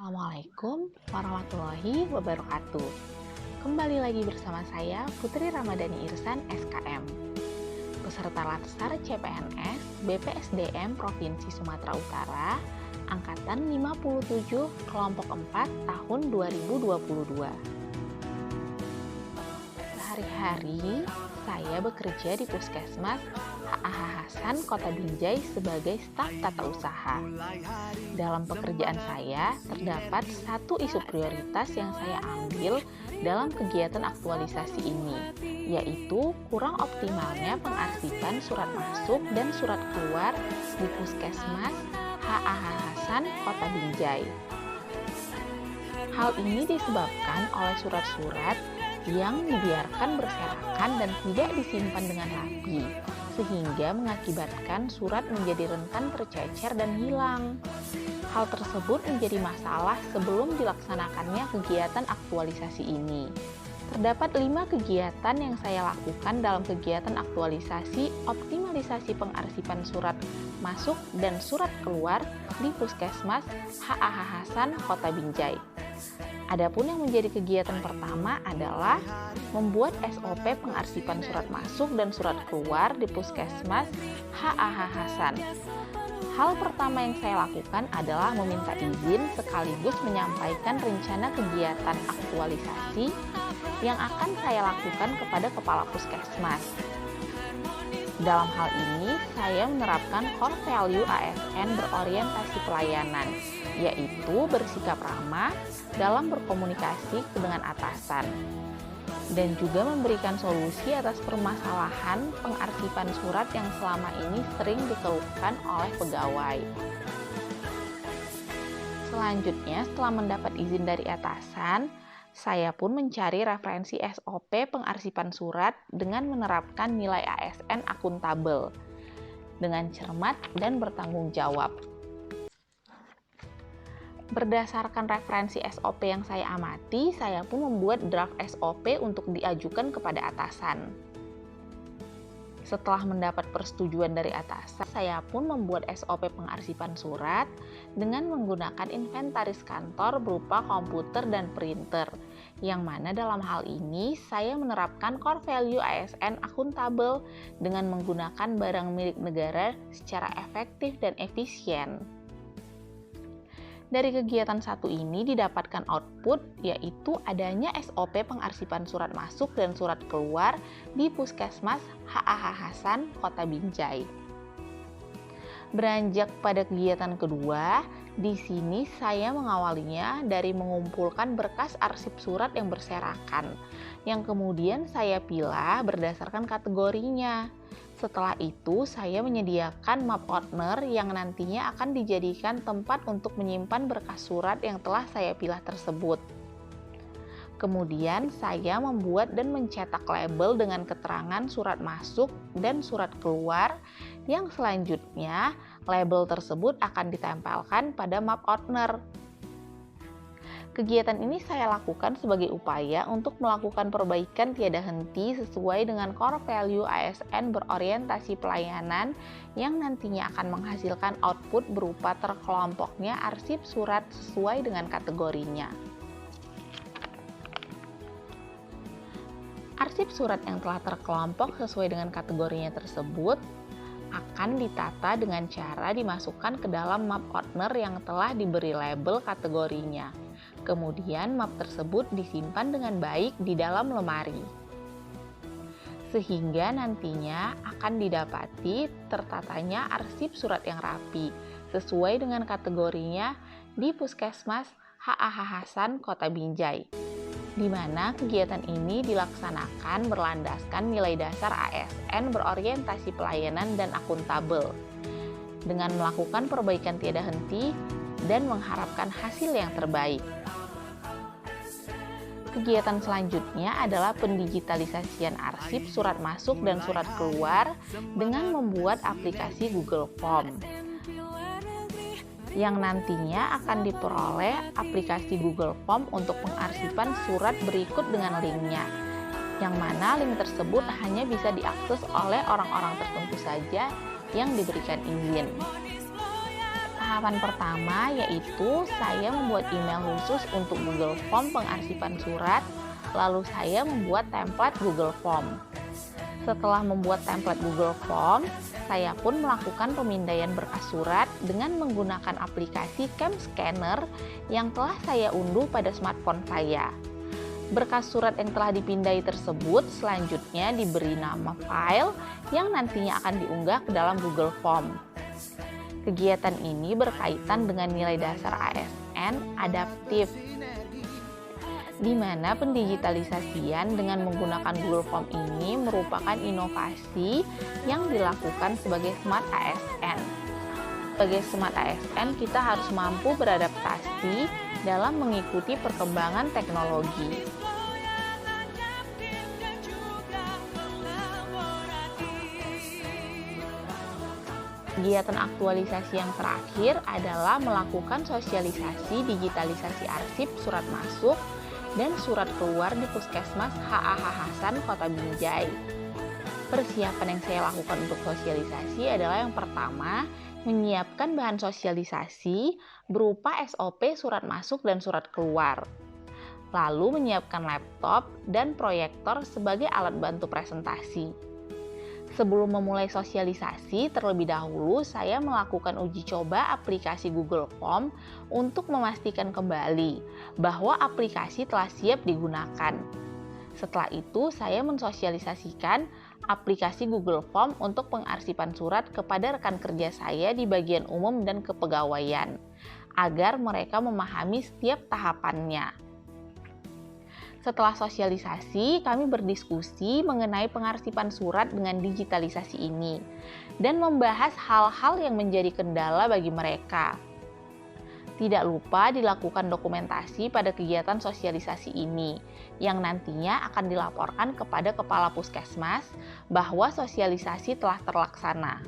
Assalamualaikum warahmatullahi wabarakatuh. Kembali lagi bersama saya Putri Ramadhani Irsan SKM, peserta Latsar CPNS BPSDM Provinsi Sumatera Utara, Angkatan 57 Kelompok 4 tahun 2022. Sehari-hari saya bekerja di Puskesmas HAH Hasan Kota Binjai sebagai staf tata usaha. Dalam pekerjaan saya, terdapat satu isu prioritas yang saya ambil dalam kegiatan aktualisasi ini, yaitu kurang optimalnya pengarsipan surat masuk dan surat keluar di Puskesmas HAH Hasan Kota Binjai. Hal ini disebabkan oleh surat-surat yang dibiarkan berserakan dan tidak disimpan dengan rapi, sehingga mengakibatkan surat menjadi rentan tercecer dan hilang. Hal tersebut menjadi masalah sebelum dilaksanakannya kegiatan aktualisasi ini. Terdapat 5 kegiatan yang saya lakukan dalam kegiatan aktualisasi optimalisasi pengarsipan surat masuk dan surat keluar di Puskesmas HAH Hasan Kota Binjai. Adapun yang menjadi kegiatan pertama adalah membuat SOP pengarsipan surat masuk dan surat keluar di Puskesmas HAH Hasan. Hal pertama yang saya lakukan adalah meminta izin sekaligus menyampaikan rencana kegiatan aktualisasi yang akan saya lakukan kepada Kepala Puskesmas. Dalam hal ini, saya menerapkan core value ASN berorientasi pelayanan, yaitu bersikap ramah dalam berkomunikasi dengan atasan, dan juga memberikan solusi atas permasalahan pengarsipan surat yang selama ini sering dikeluhkan oleh pegawai. Selanjutnya, setelah mendapat izin dari atasan, saya pun mencari referensi SOP pengarsipan surat dengan menerapkan nilai ASN akuntabel, dengan cermat dan bertanggung jawab. Berdasarkan referensi SOP yang saya amati, saya pun membuat draft SOP untuk diajukan kepada atasan. Setelah mendapat persetujuan dari atasan, saya pun membuat SOP pengarsipan surat dengan menggunakan inventaris kantor berupa komputer dan printer, yang mana dalam hal ini saya menerapkan core value ASN akuntabel dengan menggunakan barang milik negara secara efektif dan efisien. Dari kegiatan satu ini didapatkan output, yaitu adanya SOP pengarsipan surat masuk dan surat keluar di Puskesmas HAH Hasan Kota Binjai. Beranjak pada kegiatan kedua, di sini saya mengawalinya dari mengumpulkan berkas arsip surat yang berserakan, yang kemudian saya pilah berdasarkan kategorinya. Setelah itu, saya menyediakan map owner yang nantinya akan dijadikan tempat untuk menyimpan berkas surat yang telah saya pilah tersebut. Kemudian, saya membuat dan mencetak label dengan keterangan surat masuk dan surat keluar, yang selanjutnya label tersebut akan ditempelkan pada map owner. Kegiatan ini saya lakukan sebagai upaya untuk melakukan perbaikan tiada henti sesuai dengan core value ASN berorientasi pelayanan yang nantinya akan menghasilkan output berupa terkelompoknya arsip surat sesuai dengan kategorinya. Arsip surat yang telah terkelompok sesuai dengan kategorinya tersebut akan ditata dengan cara dimasukkan ke dalam map owner yang telah diberi label kategorinya. Kemudian map tersebut disimpan dengan baik di dalam lemari, sehingga nantinya akan didapati tertatanya arsip surat yang rapi sesuai dengan kategorinya di Puskesmas HAH Hasan Kota Binjai, di mana kegiatan ini dilaksanakan berlandaskan nilai dasar ASN berorientasi pelayanan dan akuntabel, dengan melakukan perbaikan tiada henti dan mengharapkan hasil yang terbaik. Kegiatan selanjutnya adalah pendigitalisasian arsip surat masuk dan surat keluar dengan membuat aplikasi Google Form, yang nantinya akan diperoleh aplikasi Google Form untuk pengarsipan surat berikut dengan linknya, yang mana link tersebut hanya bisa diakses oleh orang-orang tertentu saja yang diberikan izin. tahapan pertama yaitu saya membuat email khusus untuk Google Form pengarsipan surat, lalu saya membuat template Google Form. Setelah membuat template Google Form, saya pun melakukan pemindaian berkas surat dengan menggunakan aplikasi Cam Scanner yang telah saya unduh pada smartphone saya. Berkas surat yang telah dipindai tersebut selanjutnya diberi nama file yang nantinya akan diunggah ke dalam Google Form. Kegiatan ini berkaitan dengan nilai dasar ASN adaptif, di mana pendigitalisasian dengan menggunakan Google Form ini merupakan inovasi yang dilakukan sebagai Smart ASN. Sebagai Smart ASN, kita harus mampu beradaptasi dalam mengikuti perkembangan teknologi. Kegiatan aktualisasi yang terakhir adalah melakukan sosialisasi digitalisasi arsip surat masuk dan surat keluar di Puskesmas HAH Hasan Kota Binjai. Persiapan yang saya lakukan untuk sosialisasi adalah yang pertama, menyiapkan bahan sosialisasi berupa SOP surat masuk dan surat keluar. Lalu menyiapkan laptop dan proyektor sebagai alat bantu presentasi. Sebelum memulai sosialisasi, terlebih dahulu saya melakukan uji coba aplikasi Google Form untuk memastikan kembali bahwa aplikasi telah siap digunakan. Setelah itu, saya mensosialisasikan aplikasi Google Form untuk pengarsipan surat kepada rekan kerja saya di bagian umum dan kepegawaian, agar mereka memahami setiap tahapannya. Setelah sosialisasi, kami berdiskusi mengenai pengarsipan surat dengan digitalisasi ini dan membahas hal-hal yang menjadi kendala bagi mereka. Tidak lupa dilakukan dokumentasi pada kegiatan sosialisasi ini yang nantinya akan dilaporkan kepada Kepala Puskesmas bahwa sosialisasi telah terlaksana.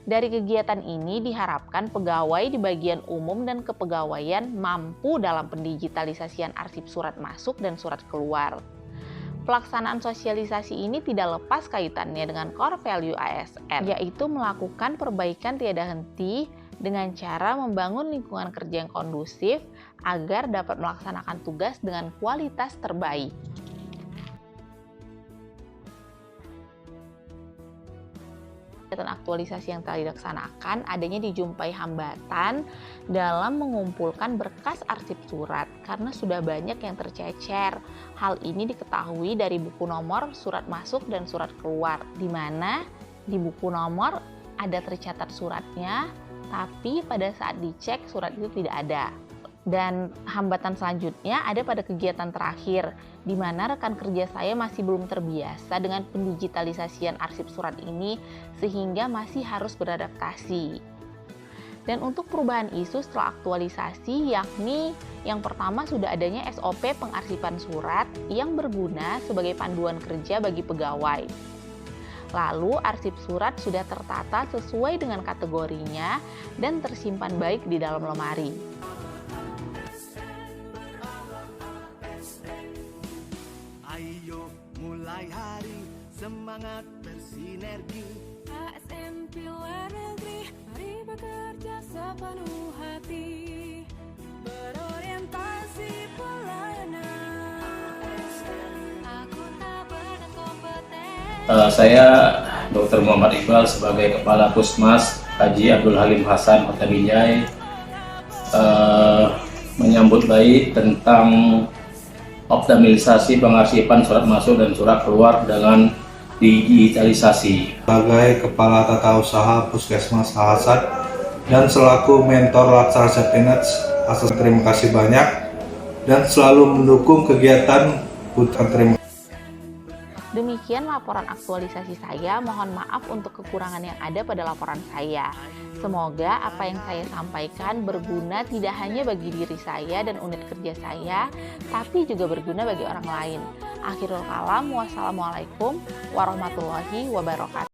Dari kegiatan ini diharapkan pegawai di bagian umum dan kepegawaian mampu dalam pendigitalisasian arsip surat masuk dan surat keluar. Pelaksanaan sosialisasi ini tidak lepas kaitannya dengan core value ASN, yaitu melakukan perbaikan tiada henti dengan cara membangun lingkungan kerja yang kondusif agar dapat melaksanakan tugas dengan kualitas terbaik. Kegiatan aktualisasi yang telah dilaksanakan adanya dijumpai hambatan dalam mengumpulkan berkas arsip surat karena sudah banyak yang tercecer. Hal ini diketahui dari buku nomor surat masuk dan surat keluar, di mana di buku nomor ada tercatat suratnya, tapi pada saat dicek surat itu tidak ada. Dan hambatan selanjutnya ada pada kegiatan terakhir, di mana rekan kerja saya masih belum terbiasa dengan pendigitalisasian arsip surat ini, sehingga masih harus beradaptasi. Dan untuk perubahan isu setelah aktualisasi, yakni yang pertama sudah adanya SOP pengarsipan surat yang berguna sebagai panduan kerja bagi pegawai. Lalu arsip surat sudah tertata sesuai dengan kategorinya dan tersimpan baik di dalam lemari. Ayo mulai hari, semangat bersinergi. ASN Pilar Negeri, mari bekerja sepenuh hati, berorientasi pelayanan, akuntabel dan kompeten. Saya Dr. Muhammad Iqbal sebagai Kepala Puskesmas Haji Abdul Halim Hasan Kota Binjai menyambut baik tentang optimalisasi pengarsipan surat masuk dan surat keluar dengan digitalisasi. Sebagai Kepala Tata Usaha Puskesmas Hasan dan selaku mentor Laksana Septinet, terima kasih banyak dan selalu mendukung kegiatan terima. Demikian laporan aktualisasi saya, mohon maaf untuk kekurangan yang ada pada laporan saya. Semoga apa yang saya sampaikan berguna tidak hanya bagi diri saya dan unit kerja saya, tapi juga berguna bagi orang lain. Akhirul kalam, wassalamualaikum warahmatullahi wabarakatuh.